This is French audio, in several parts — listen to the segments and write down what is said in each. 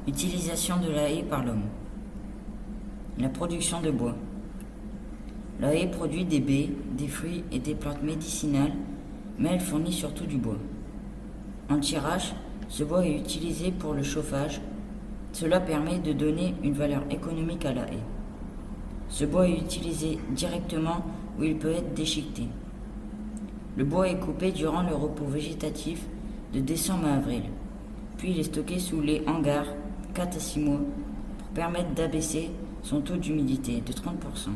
Utilisation de la haie par l'homme. La production de bois. La haie produit des baies, des fruits et des plantes médicinales, mais elle fournit surtout du bois. En tirage, ce bois est utilisé pour le chauffage. Cela permet de donner une valeur économique à la haie. Ce bois est utilisé directement ou il peut être déchiqueté. Le bois est coupé durant le repos végétatif de décembre à avril, puis il est stocké sous les hangars 4 à 6 mois pour permettre d'abaisser son taux d'humidité de 30%.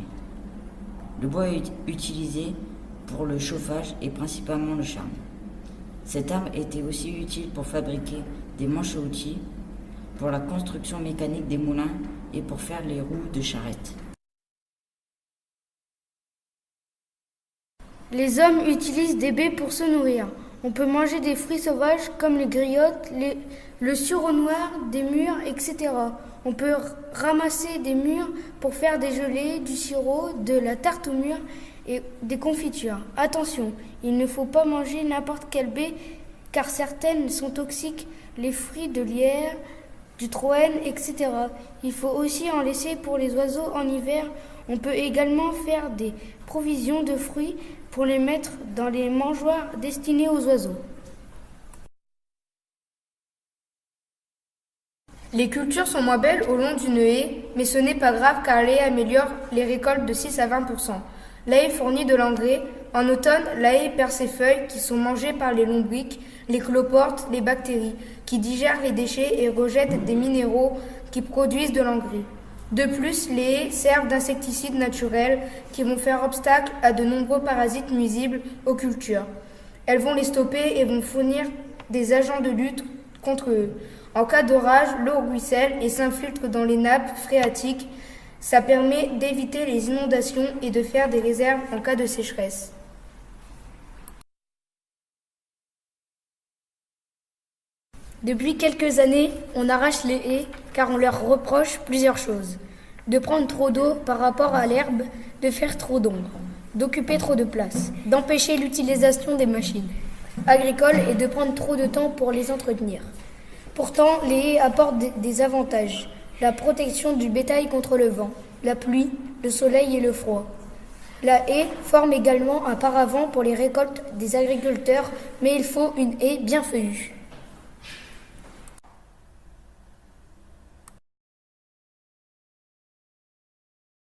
Le bois est utilisé pour le chauffage et principalement le charbon. Cette arme était aussi utile pour fabriquer des manches à outils, pour la construction mécanique des moulins et pour faire les roues de charrettes. Les hommes utilisent des baies pour se nourrir. On peut manger des fruits sauvages comme les griottes, le sureau noir, des mûres, etc. On peut ramasser des mûres pour faire des gelées, du sirop, de la tarte aux mûres et des confitures. Attention, il ne faut pas manger n'importe quelle baie car certaines sont toxiques, les fruits de lierre, du troène, etc. Il faut aussi en laisser pour les oiseaux en hiver. On peut également faire des provisions de fruits pour les mettre dans les mangeoires destinés aux oiseaux. Les cultures sont moins belles au long d'une haie, mais ce n'est pas grave car la haie améliore les récoltes de 6 à 20%. La haie fournit de l'engrais. En automne, la haie perd ses feuilles qui sont mangées par les lombrics, les cloportes, les bactéries, qui digèrent les déchets et rejettent des minéraux qui produisent de l'engrais. De plus, les haies servent d'insecticides naturels qui vont faire obstacle à de nombreux parasites nuisibles aux cultures. Elles vont les stopper et vont fournir des agents de lutte contre eux. En cas d'orage, l'eau ruisselle et s'infiltre dans les nappes phréatiques. Ça permet d'éviter les inondations et de faire des réserves en cas de sécheresse. Depuis quelques années, on arrache les haies car on leur reproche plusieurs choses. De prendre trop d'eau par rapport à l'herbe, de faire trop d'ombre, d'occuper trop de place, d'empêcher l'utilisation des machines agricoles et de prendre trop de temps pour les entretenir. Pourtant, les haies apportent des avantages. La protection du bétail contre le vent, la pluie, le soleil et le froid. La haie forme également un paravent pour les récoltes des agriculteurs, mais il faut une haie bien feuillue.